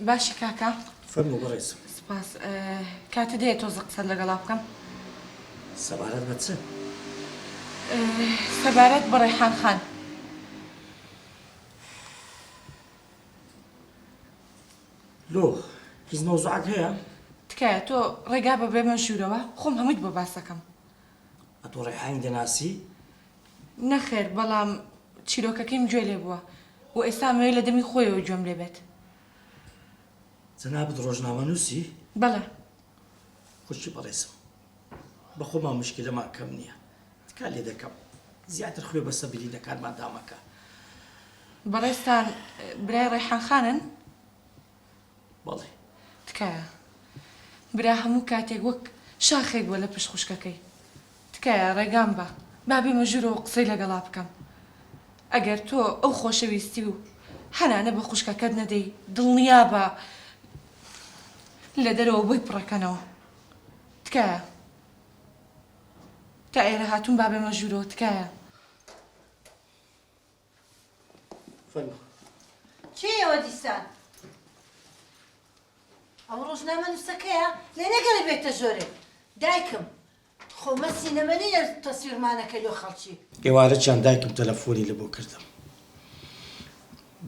باشی کاکە فەرموو بەڕێزم. سپاس کاتە دەیە تۆزە قسەت لەگەڵا بکەم سەبارەت بە چ؟ سەبارەت بە ڕێحان خان. لۆ هیچ مەوزوعات هەیە؟ تکایە تۆ ڕێگا بە بێمە ژوورەوە خۆم هەموویت بۆ باسەکەم. ئەتۆ ڕێحانی دەناسی؟ نەخێر بەڵام چیرۆکەکەیم گوێ لێ بووە و ئێستا مەوێ لە دەمی خۆیەوە گوێم لێ بێت. جەنابەت ڕۆژنامە نووسی؟ بەڵێ. خوشی بەڕێزم بە خۆمان مشکلەمان کەم نییە، تکا لێ دەکەم زیاتر خوێ بە سەبیری لە کارمان دامەکە. بەڕێستان برای ڕێحان خانن؟ بەڵێ. تکایە برا هەموو کاتێک وەک شاخێک بووە لە پشت خوشکەکەی. تکایە ڕێگام بە با بێمە ژوورەوە قسەی لەگەڵا بکەم. ئەگەر تۆ ئەو خۆشەویستی و هەنانە بە خوشکەکەت نەدەی دڵنیا بە لە دەرەوە بۆی پڕەکەنەوە. تکایە تا ئێرە هاتوون با بێمە ژوورەوە. تکایە فەرموو. چیەوە دیسان؟ ئەو ڕۆژنامە نووسەکەیە لێ نەگەڕی بێتە ژۆرێ. دایکم خۆمە سینەمەنی تەسویرمانەکە لۆ خەڵکی. ئێوارە چەند دایکم تەلەفۆنی لە بۆ کردم،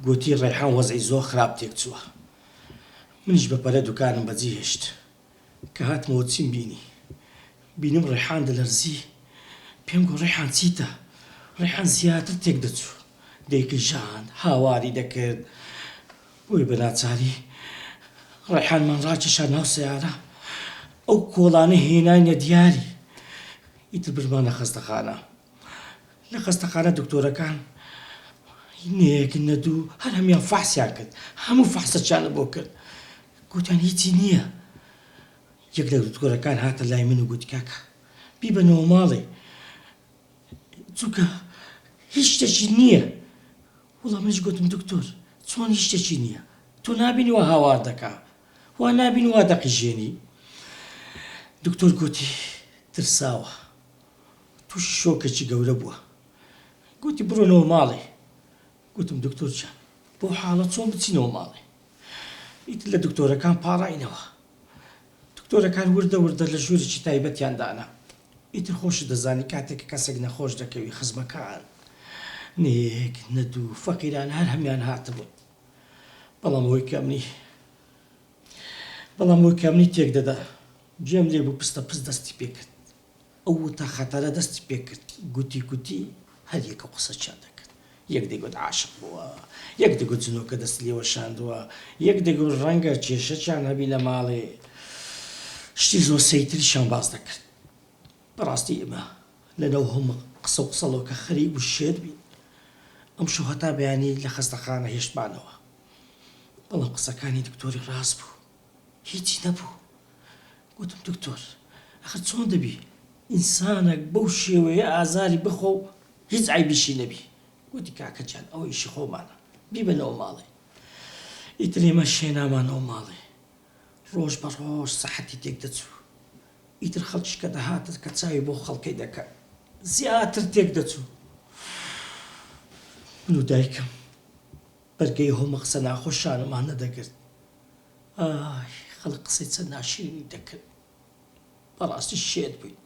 گوتی ڕێحان وەزعی زۆر خراپ تێک چووە. منیش بەپەرە دوکانم بەجێ هێشت کە هاتمەوە چیم بینم ڕێحان دەلەرزی. پێم گوت ڕێحان چیتە؟ ڕێحان زیاتر تێک دەچوو، دایکی ژان هاواری دەکرد. بۆی بە ناچاری ڕێحانمان ڕاکێشا ناو سەیارە، ئەو کۆڵانە هێناینە دیاری. ئیتر برمانە خەستەخانە. لە خەستەخانە دکتۆرەکان نەیەک نەدوو هەر هەمیان فەحسیان کرد، هەموو فەحسەچیانە بۆ کرد، گوتیان هیچی نییە. یەک لە دکتۆرەکان هاتە لای من و گوتی کاکە بیبەنەوە ماڵێ چووکە هیچ شتێکی نییە. وەڵام منیش گوتم دکتۆر چۆن هیچ شتێکی نییە؟ تۆ نابینیوە هاوار دەکا، وا نابینی وا دەقیژێنی. دکتۆر گوتی ترساوە، تووشی شۆکێکی گەورە بووە. گوتی بڕۆنەوە ماڵێ. گوتم دکتۆر جان بۆ حاڵە چۆن بچینەوە ماڵێ؟ ئیتر لە دکتۆرەکان پاڕاینەوە. دکتۆرەکان وردە وردە لە ژوورێکی تایبەتیان دانا. ئیتر خۆش دەزانی کاتێک کەسێک نەخۆش دەکەوی خزمەکان نەیەک نەدوو فەقیران هەر هەمیان هاتبوون. بەڵام ئەوەی کەمنی تێک دەدا گوێم لێ بوو پستە پست دەستی پێ کرد. ئەو تا خەتەرە دەستی پێ کرد. گوتی هەر یەکە قسەچیان دەکرد. یەک دەیگوت عاشق بووە، یەک دەیگوت جنۆکە دەست لێوە شاندووە، یەک دەیگوت ڕەنگە کێشەچیان هەبی لە ماڵێ. شتی زۆر سەیتریشان باز دەکرد. بەڕاستی ئێمە لەنەو هەموو قسە و قسەڵۆکە خەریک و شێر بین. ئەم شەو هەتا بەیانی لە خەستەخانە هێشتمانەوە. بەڵام قسەکانی دکتۆری ڕاست بوو، هیچی نەبوو. گوتم دکتۆر ئەخر چۆن دەبی ئینسانێک بەو شێوەیە ئازاری بخۆ و هیچ عیبیشی نەبی؟ گوتی کاکە جان ئەوە ئیشی خۆمانە، بیبەنەوە ماڵێ. ئیتر ئێمە شێنامانەوە ماڵێ. ڕۆژ بە ڕۆژ سەحەتی تێک دەچوو. ئیتر خەڵکیش کە دەهاتە کە چاوی بۆ خەڵکەی دەکات زیاتر تێک دەچوو. من و دایکم بەرگەی هەموو قسە ناخۆشانەمان نەدەگرت. ئای خەڵک قسەی چەند ناشیرینی دەکرد. بەڕاستی شێت بووین.